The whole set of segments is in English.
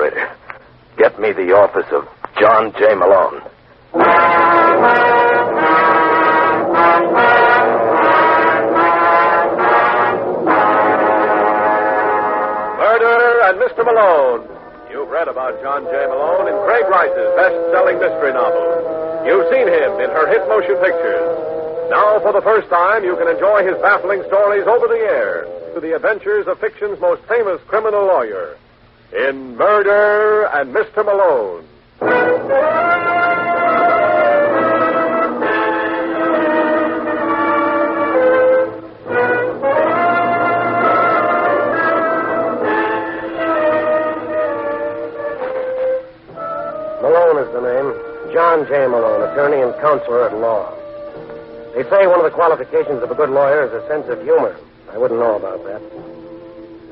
operator. Get me the office of John J. Malone. Murder and Mr. Malone. You've read about John J. Malone in Craig Rice's best-selling mystery novel. You've seen him in her hit motion pictures. Now, for the first time, you can enjoy his baffling stories over the air through the adventures of fiction's most famous criminal lawyer in Murder and Mr. Malone. Malone is the name. John J. Malone, attorney and counselor at law. They say one of the qualifications of a good lawyer is a sense of humor. I wouldn't know about that.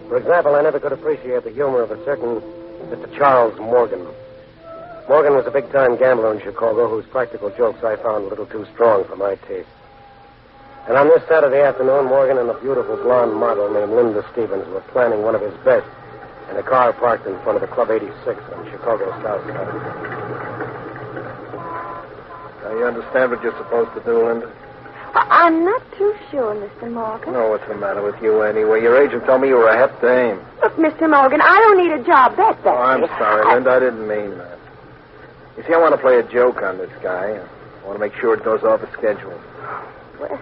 For example, I never could appreciate the humor of a certain Mr. Charles Morgan. Morgan was a big-time gambler in Chicago whose practical jokes I found a little too strong for my taste. And on this Saturday afternoon, Morgan and a beautiful blonde model named Linda Stevens were planning one of his best in a car parked in front of the Club 86 on Chicago's south side. Now, you understand what you're supposed to do, Linda? I'm not too sure, Mr. Morgan. No, what's the matter with you anyway? Your agent told me you were a hep dame. Look, Mr. Morgan, I don't need a job that bad. Oh, I'm sorry, Linda. I didn't mean that. You see, I want to play a joke on this guy. I want to make sure it goes off the schedule. Well,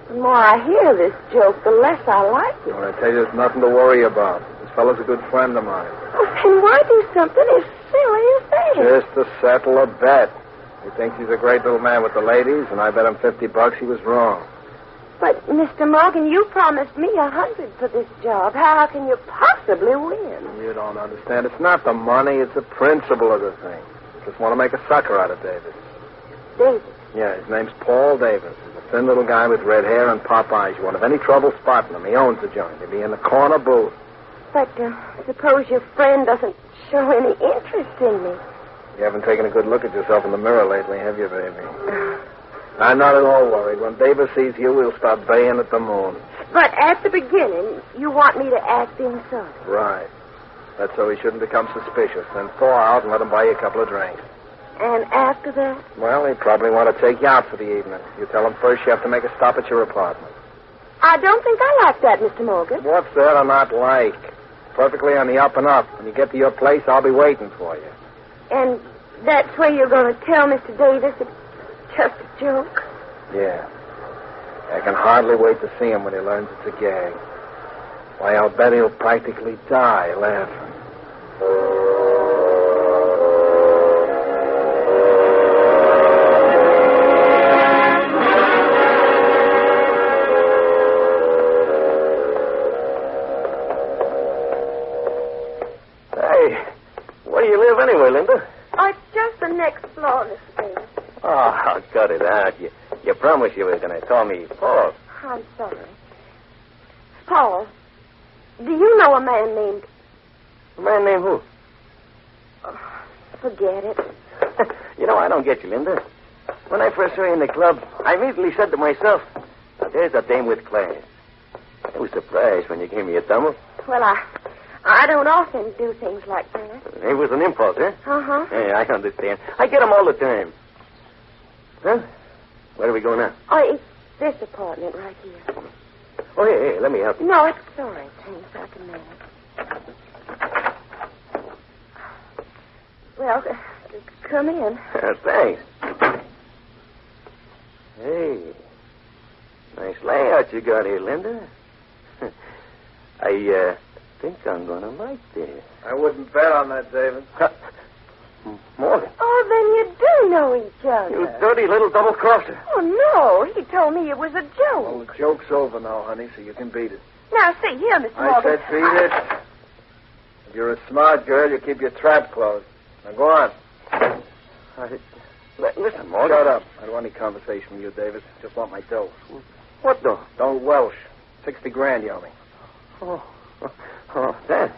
the more I hear this joke, the less I like it. Well, I tell you, there's nothing to worry about. This fellow's a good friend of mine. Well, then why do something as silly as that? Just to settle a bet. He thinks he's a great little man with the ladies, and I bet him $50 he was wrong. But, Mr. Morgan, you promised me $100 for this job. How can you possibly win? You don't understand. It's not the money. It's the principle of the thing. Just want to make a sucker out of Davis. Davis? Yeah, his name's Paul Davis. He's a thin little guy with red hair and pop eyes. You won't have any trouble spotting him. He owns the joint. He'll be in the corner booth. But suppose your friend doesn't show any interest in me. You haven't taken a good look at yourself in the mirror lately, have you, baby? I'm not at all worried. When Davis sees you, we'll start baying at the moon. But at the beginning, you want me to act inside. Right. That's so he shouldn't become suspicious. Then thaw out and let him buy you a couple of drinks. And after that? Well, he'd probably want to take you out for the evening. You tell him first you have to make a stop at your apartment. I don't think I like that, Mr. Morgan. What's there to not like? Perfectly on the up and up. When you get to your place, I'll be waiting for you. And that's where you're going to tell Mr. Davis it's just a joke? Yeah. I can hardly wait to see him when he learns it's a gag. Why, I'll bet he'll practically die laughing. Anyway, Linda? Oh, it's just the next floor, Mr. Davis. Oh, cut it out. You promised you were going to call me Paul. I'm sorry. Paul, do you know a man named... A man named who? Oh, forget it. You know, I don't get you, Linda. When I first saw you in the club, I immediately said to myself, now, there's a dame with class. I was surprised when you gave me a thumb. Well, I don't often do things like that. It was an impulse, eh? Uh-huh. Yeah, I understand. I get them all the time. Huh? Where do we go now? Oh, it's this apartment right here. Oh, hey, let me help you. No, it's all right, thanks. I can manage. Well, come in. Thanks. Hey, nice layout you got here, Linda. I think I'm going to like this. I wouldn't bet on that, David. Morgan. Oh, then you do know each other. You dirty little double-crosser. Oh, no. He told me it was a joke. Well, the joke's over now, honey, so you can beat it. Now, see here, Mr. I Morgan. said beat it. If you're a smart girl, you keep your trap closed. Now, go on. Listen, Morgan. Shut up. I don't want any conversation with you, Davis. Just want my dough. What dough? Don't welsh. 60 grand, you owe me. Oh, that.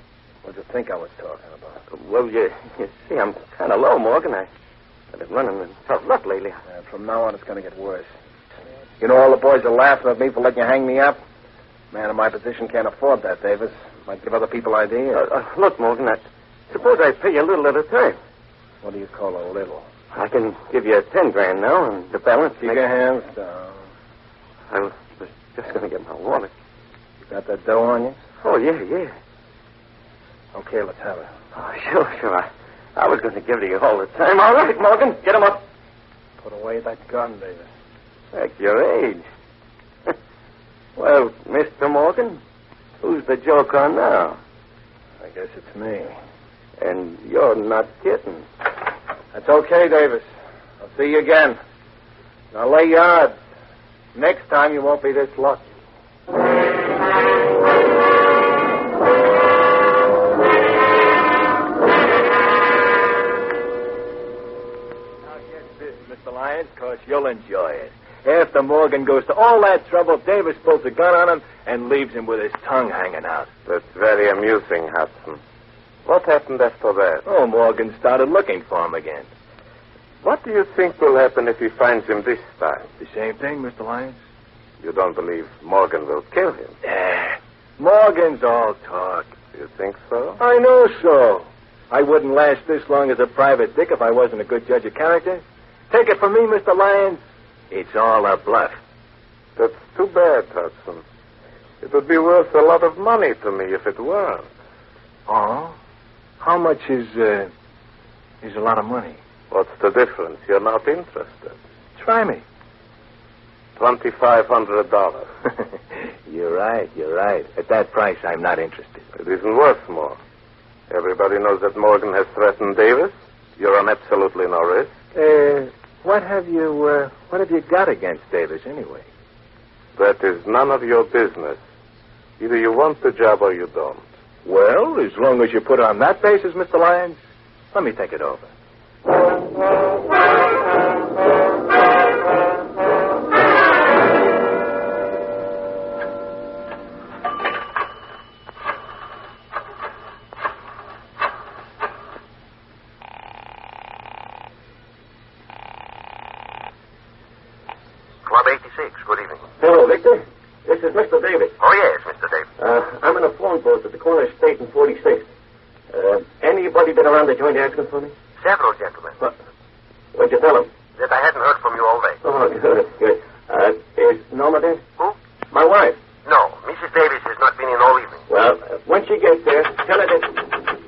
What do you think I was talking about? Well, you see, I'm kind of low, Morgan. I've been running in tough luck lately. From now on, it's going to get worse. You know, all the boys are laughing at me for letting you hang me up. Man in my position can't afford that, Davis. Might give other people ideas. Look, Morgan, Suppose I pay you a little at a time. What do you call a little? I can give you 10 grand now, and the balance... Keep your hands down. I was just going to get my wallet. You got that dough on you? Oh, yeah. Okay, let's have it. Oh, sure. I was going to give it to you all the time. All right, Morgan, get him up. Put away that gun, Davis. At your age. Well, Mr. Morgan, who's the joke on now? I guess it's me. And you're not kidding. That's okay, Davis. I'll see you again. Now lay your odds. Next time you won't be this lucky. Now get this, Mr. Lyons, because you'll enjoy it. After Morgan goes to all that trouble, Davis pulls a gun on him and leaves him with his tongue hanging out. That's very amusing, Hudson. What happened after that? Oh, Morgan started looking for him again. What do you think will happen if he finds him this time? The same thing, Mr. Lyons? You don't believe Morgan will kill him? Morgan's all talk. You think so? I know so. I wouldn't last this long as a private dick if I wasn't a good judge of character. Take it from me, Mr. Lyons. It's all a bluff. That's too bad, Hudson. It would be worth a lot of money to me if it weren't. Oh? How much is a lot of money? What's the difference? You're not interested. Try me. $2,500. You're right. At that price, I'm not interested. It isn't worth more. Everybody knows that Morgan has threatened Davis. You're on absolutely no risk. What have you got against Davis, anyway? That is none of your business. Either you want the job or you don't. Well, as long as you put it on that basis, Mr. Lyons, let me think it over. Club 86, good evening. Hello, Victor. This is Mr. Davis. Oh, yes, Mr. Davis. I'm in a phone booth at the corner of State and 46th. Anybody been around the joint asking for me? Several gentlemen. What'd you tell them? That I hadn't heard from you all day. Oh, good. Is Norma there? Who? My wife. No, Mrs. Davis has not been in all evening. Well, when she gets there, tell her that...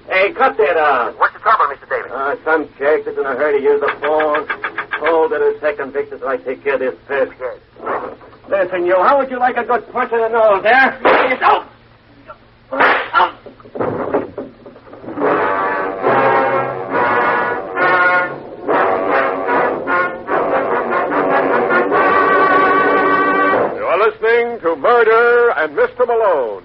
Hey, cut that out. What's the trouble, Mr. Davis? Some jerk that's in a hurry to use the phone. Hold it a second, Victor, till I take care of this first. Yes. Listen, you, how would you like a good punch in the nose, there? Out! You're listening to Murder and Mr. Malone.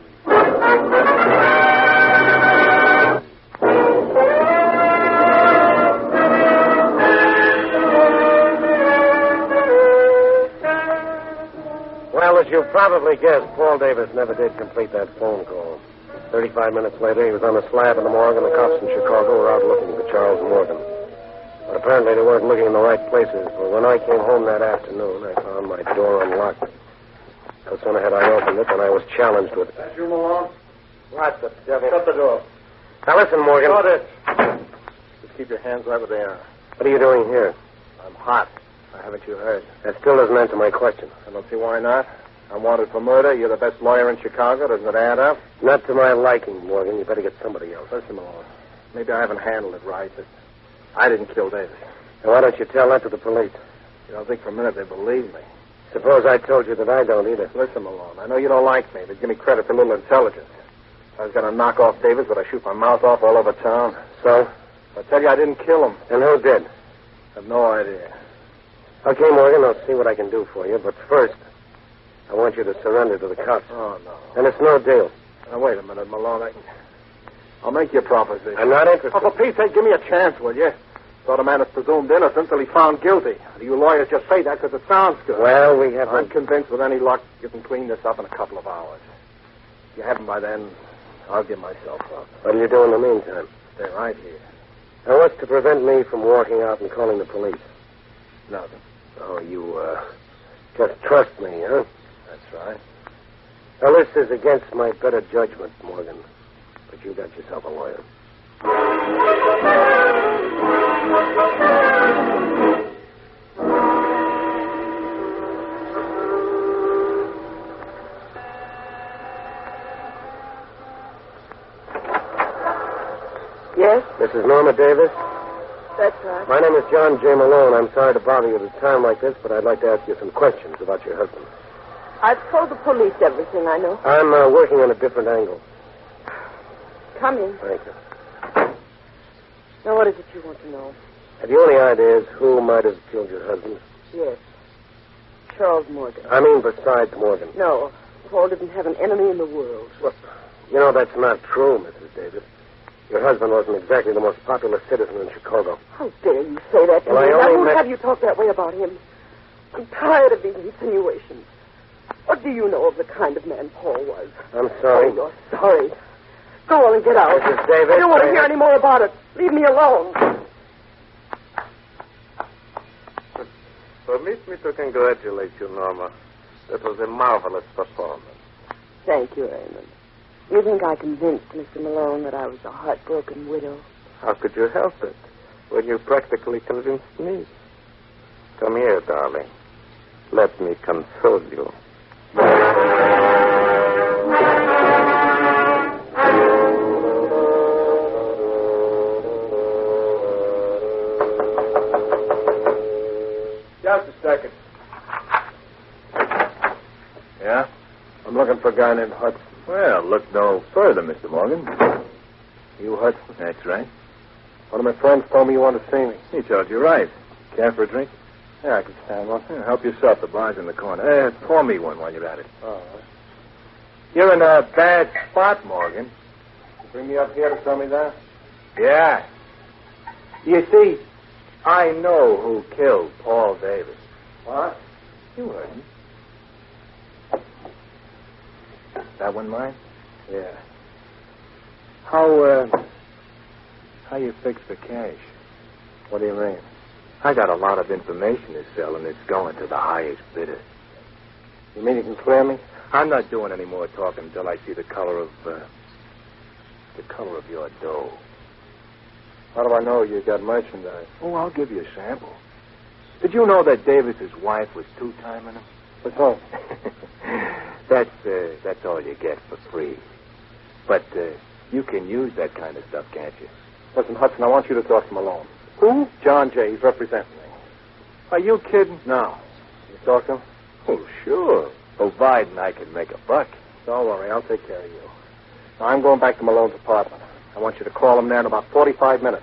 Well, as you probably guessed, Paul Davis never did complete that phone call. 35 minutes later, he was on the slab in the morgue, and the cops in Chicago were out looking for Charles Morgan. But apparently they weren't looking in the right places, for when I came home that afternoon, I found my door unlocked. No sooner had I opened it than I was challenged with... That's you, Malone? What the devil? Shut the door. Now listen, Morgan. Shut it. Just keep your hands right where they are. What are you doing here? I'm hot. Haven't you heard? That still doesn't answer my question. I don't see why not. I'm wanted for murder. You're the best lawyer in Chicago. Doesn't it add up? Not to my liking, Morgan. You better get somebody else. Listen, Malone. Maybe I haven't handled it right, but I didn't kill Davis. Now, why don't you tell that to the police? You don't think for a minute they believe me. Suppose I told you that I don't either. Listen, Malone. I know you don't like me, but give me credit for a little intelligence. If I was going to knock off Davis, would I shoot my mouth off all over town? So? I tell you, I didn't kill him. And who did? I have no idea. Okay, Morgan, I'll see what I can do for you. But first, I want you to surrender to the cops. Oh, no. And it's no deal. Now, wait a minute, Malone. I'll make you a proposition. I'm not interested. Oh, for Pete's sake, give me a chance, will you? Thought a man is presumed innocent till he's found guilty. You lawyers just say that because it sounds good. Well, we haven't... I'm convinced with any luck you can clean this up in a couple of hours. If you haven't by then, I'll give myself up. What'll you do in the meantime? Stay right here. Now, what's to prevent me from walking out and calling the police? Nothing. Oh, you, just trust me, huh? That's right. Now, this is against my better judgment, Morgan. But you got yourself a lawyer. Yes, Mrs. Norma Davis? that's right. My name is John J. Malone. I'm sorry to bother you at a time like this, but I'd like to ask you some questions about your husband. I've told the police everything I know. I'm working on a different angle. Come in. Thank you. Now, what is it you want to know? Have you any ideas who might have killed your husband? Yes. Charles Morgan. I mean, besides Morgan. No, Paul didn't have an enemy in the world. Well, you know, that's not true, Mrs. Davis. Your husband wasn't exactly the most popular citizen in Chicago. How dare you say that to Well, me? I Now, only who meant- have you talked that way about him? I'm tired of these insinuations. What do you know of the kind of man Paul was? I'm sorry. Oh, you're sorry. Go on and get out. Mrs. Davis, I don't want to I- hear any more about it. Leave me alone. Permit me to congratulate you, Norma. That was a marvelous performance. Thank you, Raymond. You think I convinced Mr. Malone that I was a heartbroken widow? How could you help it when you practically convinced me? Come here, darling. Let me console you. Just a second. Yeah? I'm looking for a guy named Hudson. Well, look no further, Mr. Morgan. You Hudson? That's right. One of my friends told me you wanted to see me. He told you right. Care for a drink? Yeah, I could stand one. Yeah, help yourself. The bar's in the corner. Pour me one while you're at it. All right. You're in a bad spot, Morgan. You bring me up here to tell me that? Yeah. You see, I know who killed Paul Davis. What? You heard me. That one mine? Yeah. How you fix the cash? What do you mean? I got a lot of information to sell, and it's going to the highest bidder. You mean you can clear me? I'm not doing any more talking until I see the color of your dough. How do I know you got merchandise? Oh, I'll give you a sample. Did you know that Davis's wife was two-timing him? What's that? That's all you get for free. But you can use that kind of stuff, can't you? Listen, Hudson, I want you to talk to Malone. Who? John J. He's representing me. Are you kidding? No. You talk to him? Oh, sure. Provide and I can make a buck. Don't worry, I'll take care of you. Now, I'm going back to Malone's apartment. I want you to call him there in about 45 minutes.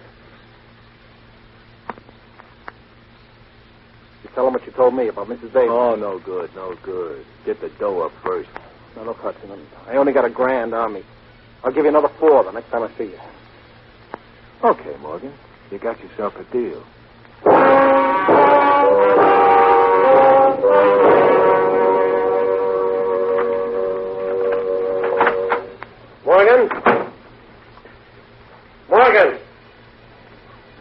You tell him what you told me about Mrs. Davis. Oh, no good, no good. Get the dough up first. Now, look, Hudson, I only got $1,000 on me. I'll give you another $4 the next time I see you. Okay, Morgan. You got yourself a deal. Morgan? Morgan!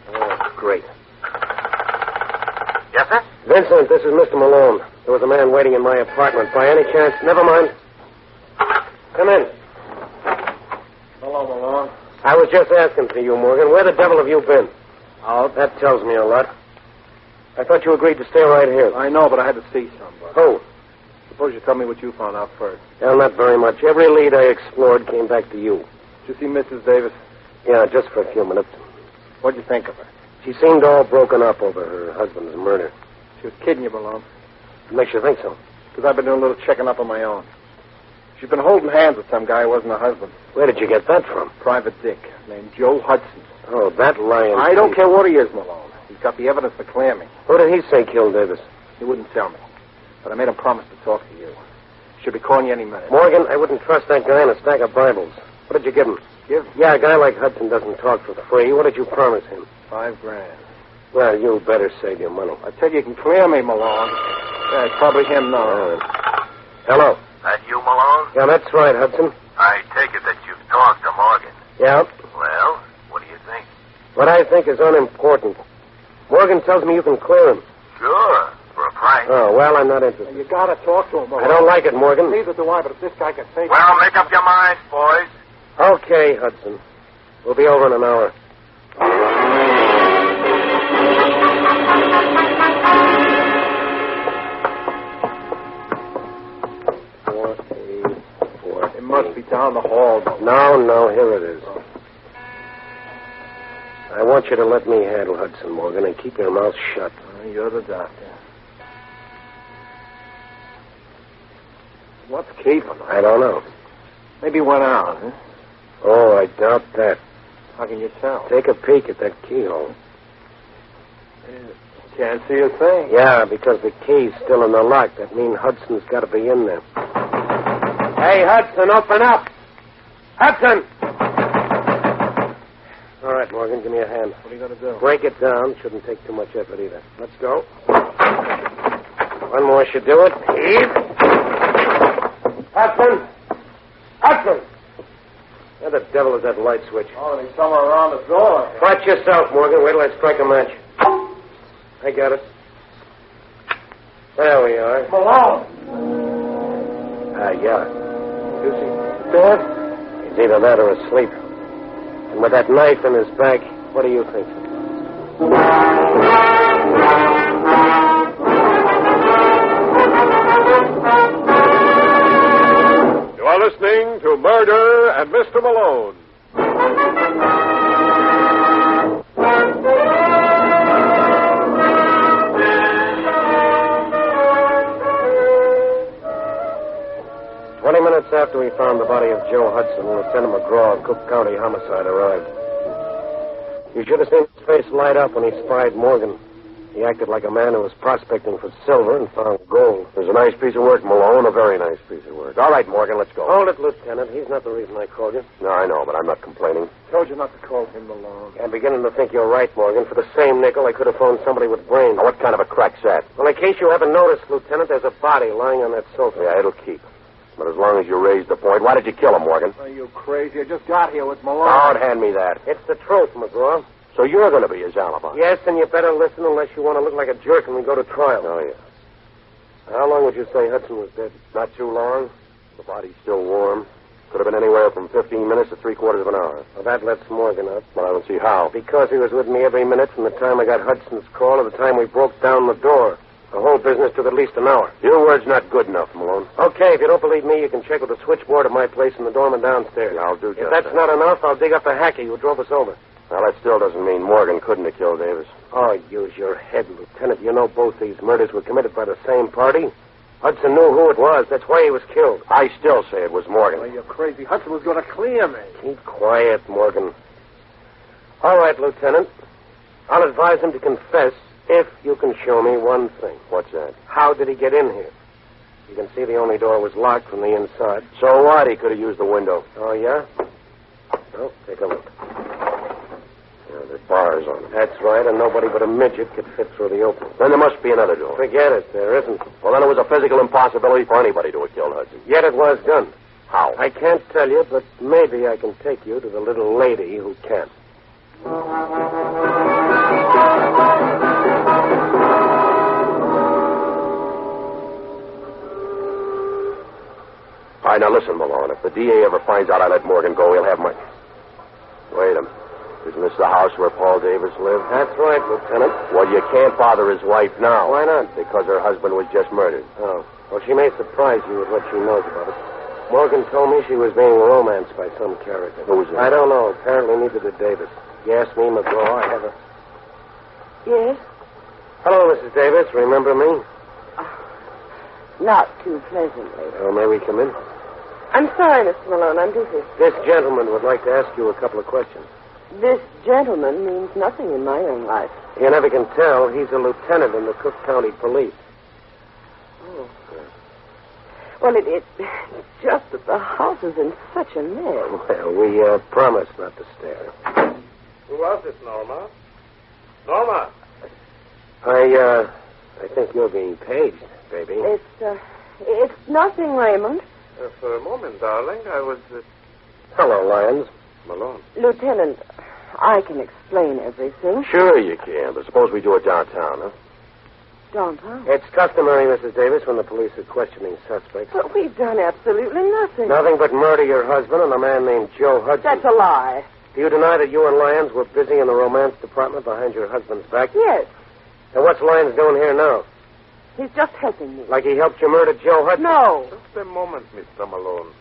Oh, great. Yes, sir? Vincent, this is Mr. Malone. There was a man waiting in my apartment. By any chance? Never mind. Come in. Hello, Malone. I was just asking for you, Morgan. Where the devil have you been? Out. That tells me a lot. I thought you agreed to stay right here. I know, but I had to see somebody. Who? Suppose you tell me what you found out first. Well, not very much. Every lead I explored came back to you. Did you see Mrs. Davis? Yeah, just for a few minutes. What'd you think of her? She seemed all broken up over her husband's murder. She was kidding you, Malone. What makes you think so? Because I've been doing a little checking up on my own. She's been holding hands with some guy who wasn't her husband. Where did you get that from? Private Dick, named Joe Hudson. Oh, that lion. I don't care what he is, Malone. He's got the evidence to clear me. Who did he say killed Davis? He wouldn't tell me. But I made him promise to talk to you. Should be calling you any minute. Morgan, I wouldn't trust that guy in a stack of Bibles. What did you give him? Give? Yeah, a guy like Hudson doesn't talk for free. What did you promise him? $5,000. Well, you better save your money. I tell you, you can clear me, Malone. Yeah, it's probably him now. Hello. That you, Malone? Yeah, that's right, Hudson. I take it that you've talked to Morgan. Yeah. Well, what do you think? What I think is unimportant. Morgan tells me you can clear him. Sure, for a price. Oh, well, I'm not interested. You gotta talk to him, Malone. I don't like it, Morgan. Neither do I, but if this guy can say... Well, make up your minds, boys. Okay, Hudson. We'll be over in an hour. It must be down the hall. No, here it is. I want you to let me handle Hudson, Morgan, and keep your mouth shut. You're the doctor. What's keeping him? I don't know. Maybe went out, huh? Oh, I doubt that. How can you tell? Take a peek at that keyhole. Can't see a thing. Yeah, because the key's still in the lock. That means Hudson's got to be in there. Hey, Hudson, open up! Hudson! All right, Morgan, give me a hand. What are you going to do? Break it down. Shouldn't take too much effort either. Let's go. One more should do it. Heave. Hudson! Hudson! Where the devil is that light switch? Oh, he's somewhere around the door. Watch yourself, Morgan. Wait till I strike a match. I got it. There we are. Malone! Yeah. Is he dead? He's either that or asleep. And with that knife in his back, what do you think? You are listening to Murder and Mr. Malone. 20 minutes after we found the body of Joe Hudson, Lieutenant McGraw of Cook County Homicide arrived. You should have seen his face light up when he spied Morgan. He acted like a man who was prospecting for silver and found gold. It was a nice piece of work, Malone, a very nice piece of work. All right, Morgan, let's go. Hold it, Lieutenant. He's not the reason I called you. No, I know, but I'm not complaining. Told you not to call him Malone. I'm beginning to think you're right, Morgan. For the same nickel, I could have phoned somebody with brains. Now, what kind of a crack's that? Well, in case you haven't noticed, Lieutenant, there's a body lying on that sofa. Yeah, it'll keep. But as long as you raise the point, why did you kill him, Morgan? Are you crazy? I just got here with Malone. Don't hand me that. It's the truth, McGraw. So you're going to be his alibi? Yes, and you better listen unless you want to look like a jerk when we go to trial. Oh, yeah. How long would you say Hudson was dead? Not too long. The body's still warm. Could have been anywhere from 15 minutes to 3/4 of an hour. Well, that lets Morgan up. Well, I don't see how. Because he was with me every minute from the time I got Hudson's call to the time we broke down the door. The whole business took at least an hour. Your word's not good enough, Malone. Okay, if you don't believe me, you can check with the switchboard at my place in the doorman downstairs. Yeah, I'll do just If that's that. not enough, I'll dig up the hacky who drove us over. Well, that still doesn't mean Morgan couldn't have killed Davis. Oh, use your head, Lieutenant. You know both these murders were committed by the same party. Hudson knew who it was. That's why he was killed. I still say it was Morgan. Oh, you're crazy. Hudson was going to clear me. Keep quiet, Morgan. All right, Lieutenant. I'll advise him to confess if you can show me one thing. What's that? How did he get in here? You can see the only door was locked from the inside. So what? He could have used the window. Oh, yeah? Well, take a look. Yeah, the bar's on it. That's right, and nobody but a midget could fit through the opening. Then there must be another door. Forget it. There isn't. Well, then it was a physical impossibility for anybody to have killed Hudson. Yet it was done. How? I can't tell you, but maybe I can take you to the little lady who can. All right, now listen, Malone. If the DA ever finds out I let Morgan go, he'll have my... Wait a minute. Isn't this the house where Paul Davis lived? That's right, Lieutenant. Well, you can't bother his wife now. Why not? Because her husband was just murdered. Oh. Well, she may surprise you with what she knows about it. Morgan told me she was being romanced by some character. Who was that? I don't know. Apparently neither did Davis. You asked me, McGraw. I have a... Yes? Hello, Mrs. Davis. Remember me? Not too pleasantly. Oh, may we come in? I'm sorry, Mr. Malone. I'm busy. This gentleman would like to ask you a couple of questions. This gentleman means nothing in my young life. You never can tell. He's a lieutenant in the Cook County Police. Oh. Well, it's just that the house is in such a mess. Well, we promised not to stare. Who was it, Norma? Norma! I think you're being paged, baby. It's nothing, Raymond. For a moment, darling, I was... Hello, Lyons. Malone. Lieutenant, I can explain everything. Sure you can, but suppose we do it downtown, huh? Downtown? It's customary, Mrs. Davis, when the police are questioning suspects. But we've done absolutely nothing. Nothing but murder your husband and a man named Joe Hudson. That's a lie. Do you deny that you and Lyons were busy in the romance department behind your husband's back? Yes. And what's Lyons doing here now? He's just helping me. Like he helped you murder Joe Hudson? No. Just a moment, Mr. Malone.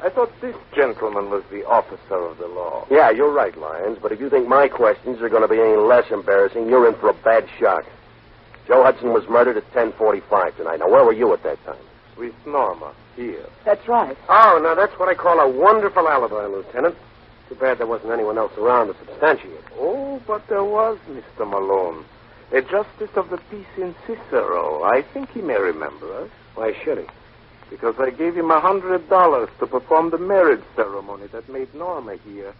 I thought this gentleman was the officer of the law. Yeah, you're right, Lyons. But if you think my questions are going to be any less embarrassing, you're in for a bad shock. Joe Hudson was murdered at 10:45 tonight. Now, where were you at that time? With Norma, here. That's right. Oh, now that's what I call a wonderful alibi, Lieutenant. Too bad there wasn't anyone else around to substantiate it. Oh, but there was, Mr. Malone. A justice of the peace in Cicero. I think he may remember us. Why should he? Because I gave him $100 to perform the marriage ceremony that made Norma here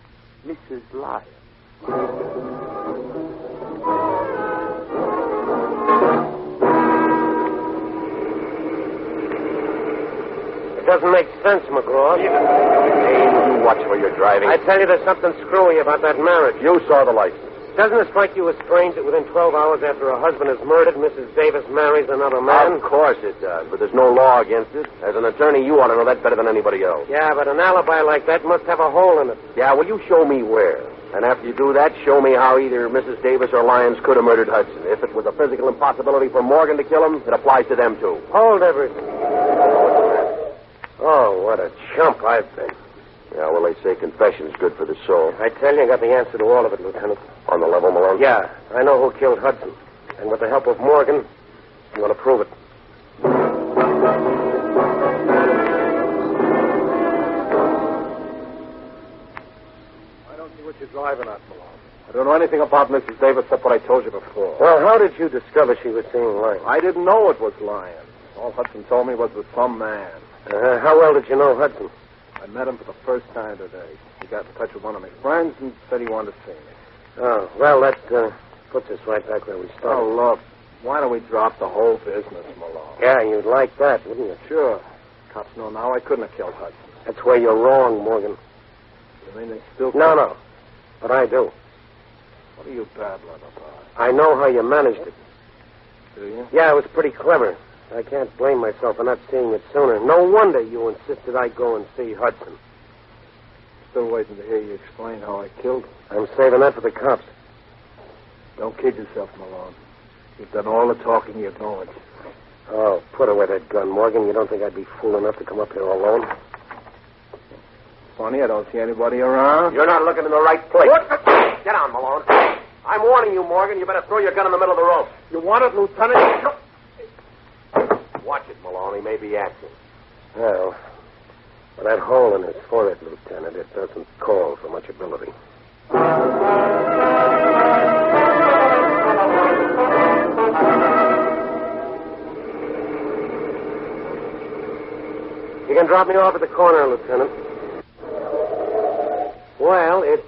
Mrs. Lyons. It doesn't make sense, McGraw. Hey, you watch where you're driving. I tell you, there's something screwy about that marriage. You saw the license. Doesn't it strike you as strange that within 12 hours after her husband is murdered, Mrs. Davis marries another man? Of course it does, but there's no law against it. As an attorney, you ought to know that better than anybody else. Yeah, but an alibi like that must have a hole in it. Yeah, well, you show me where. And after you do that, show me how either Mrs. Davis or Lyons could have murdered Hudson. If it was a physical impossibility for Morgan to kill him, it applies to them, too. Hold everything. Oh, what a chump I've been. Yeah, well, they say confession's good for the soul. I tell you, I got the answer to all of it, Lieutenant. On the level, Malone? Yeah, I know who killed Hudson. And with the help of Morgan, I'm going to prove it. I don't see what you're driving at, Malone. I don't know anything about Mrs. Davis except what I told you before. Well, how did you discover she was seeing Lyons? I didn't know it was Lyons. All Hudson told me was with some man. How well did you know Hudson? I met him for the first time today. He got in touch with one of my friends and said he wanted to see me. Oh, well, that puts us right back where we started. Oh, look, why don't we drop the whole business, Malone? Yeah, you'd like that, wouldn't you? Sure. Cops know now I couldn't have killed Hudson. That's where you're wrong, Morgan. You mean they still... No. But I do. What are you babbling about? I know how you managed it. Do you? Yeah, it was pretty clever. I can't blame myself for not seeing it sooner. No wonder you insisted I go and see Hudson. Still waiting to hear you explain how I killed him. I'm saving that for the cops. Don't kid yourself, Malone. You've done all the talking you're going to. Oh, put away that gun, Morgan. You don't think I'd be fool enough to come up here alone? Funny, I don't see anybody around. You're not looking in the right place. Get down, Malone. I'm warning you, Morgan. You better throw your gun in the middle of the road. You want it, Lieutenant? Watch it, Malone. He may be acting. Well, with that hole in his forehead, Lieutenant, it doesn't call for much ability. You can drop me off at the corner, Lieutenant. Well, it's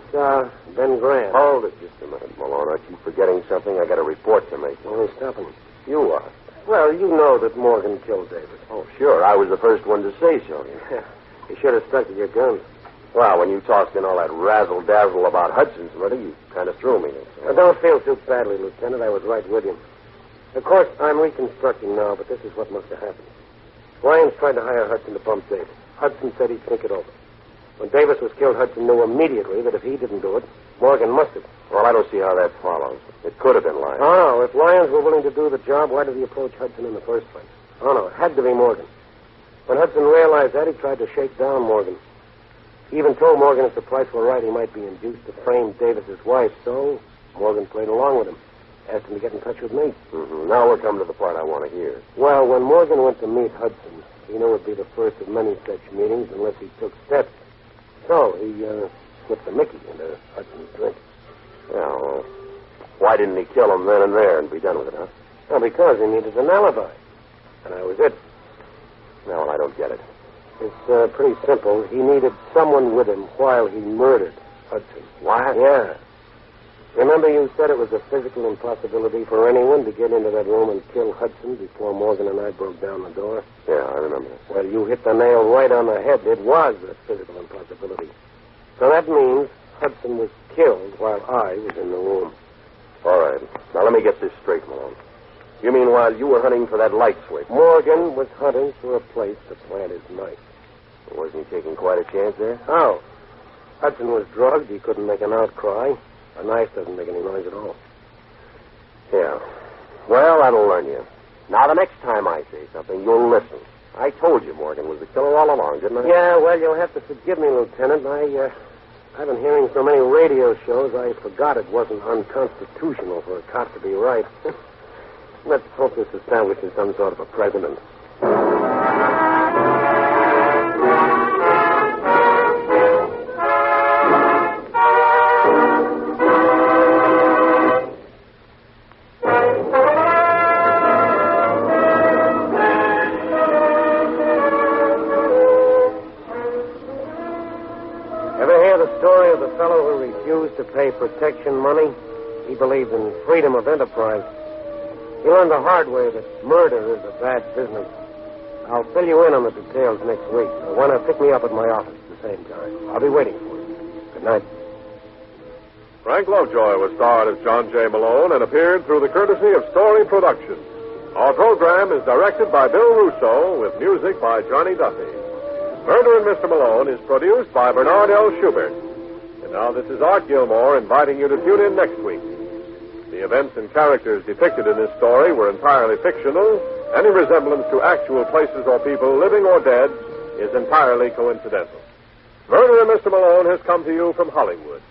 been grand. Hold it just a minute, Malone. Aren't you forgetting something? I got a report to make. Only stopping. You are. Well, you know that Morgan killed Davis. Oh, sure. I was the first one to say so. Yeah. You should have stuck to your guns. Well, when you tossed in all that razzle-dazzle about Hudson's murder, you kind of threw me. Now, don't feel too badly, Lieutenant. I was right with you. Of course, I'm reconstructing now, but this is what must have happened. Lyons tried to hire Hudson to bump Davis. Hudson said he'd think it over. When Davis was killed, Hudson knew immediately that if he didn't do it, Morgan must have. Well, I don't see how that follows. It could have been Lyons. Oh, no. If Lyons were willing to do the job, why did he approach Hudson in the first place? Oh, no. It had to be Morgan. When Hudson realized that, he tried to shake down Morgan. He even told Morgan if the price were right, he might be induced to frame Davis's wife. So Morgan played along with him. Asked him to get in touch with me. Mm-hmm. Now we're coming to the part I want to hear. Well, when Morgan went to meet Hudson, he knew it would be the first of many such meetings unless he took steps. So he slipped the Mickey into Hudson's drink. Yeah, well, why didn't he kill him then and there and be done with it, huh? Well, because he needed an alibi. And I was it. No, well, I don't get it. It's pretty simple. He needed someone with him while he murdered Hudson. What? Yeah. Remember you said it was a physical impossibility for anyone to get into that room and kill Hudson before Morgan and I broke down the door? Yeah, I remember that. Well, you hit the nail right on the head. It was a physical impossibility. So that means Hudson was killed while I was in the room. All right. Now, let me get this straight, Malone. You mean while you were hunting for that light switch? Morgan was hunting for a place to plant his knife. Wasn't he taking quite a chance there? How? Hudson was drugged. He couldn't make an outcry. A knife doesn't make any noise at all. Yeah. Well, that'll learn you. Now, the next time I say something, you'll listen. I told you Morgan was the killer all along, didn't I? Yeah, well, you'll have to forgive me, Lieutenant. I've been hearing so many radio shows, I forgot it wasn't unconstitutional for a cop to be right. Let's hope this establishes some sort of a precedent. To pay protection money. He believed in freedom of enterprise. He learned the hard way that murder is a bad business. I'll fill you in on the details next week. So why not pick me up at my office at the same time? I'll be waiting for you. Good night. Frank Lovejoy was starred as John J. Malone and appeared through the courtesy of Story Productions. Our program is directed by Bill Russo with music by Johnny Duffy. Murder in Mr. Malone is produced by Bernard L. Schubert. And now this is Art Gilmore inviting you to tune in next week. The events and characters depicted in this story were entirely fictional. Any resemblance to actual places or people, living or dead, is entirely coincidental. Murder in Mr. Malone has come to you from Hollywood.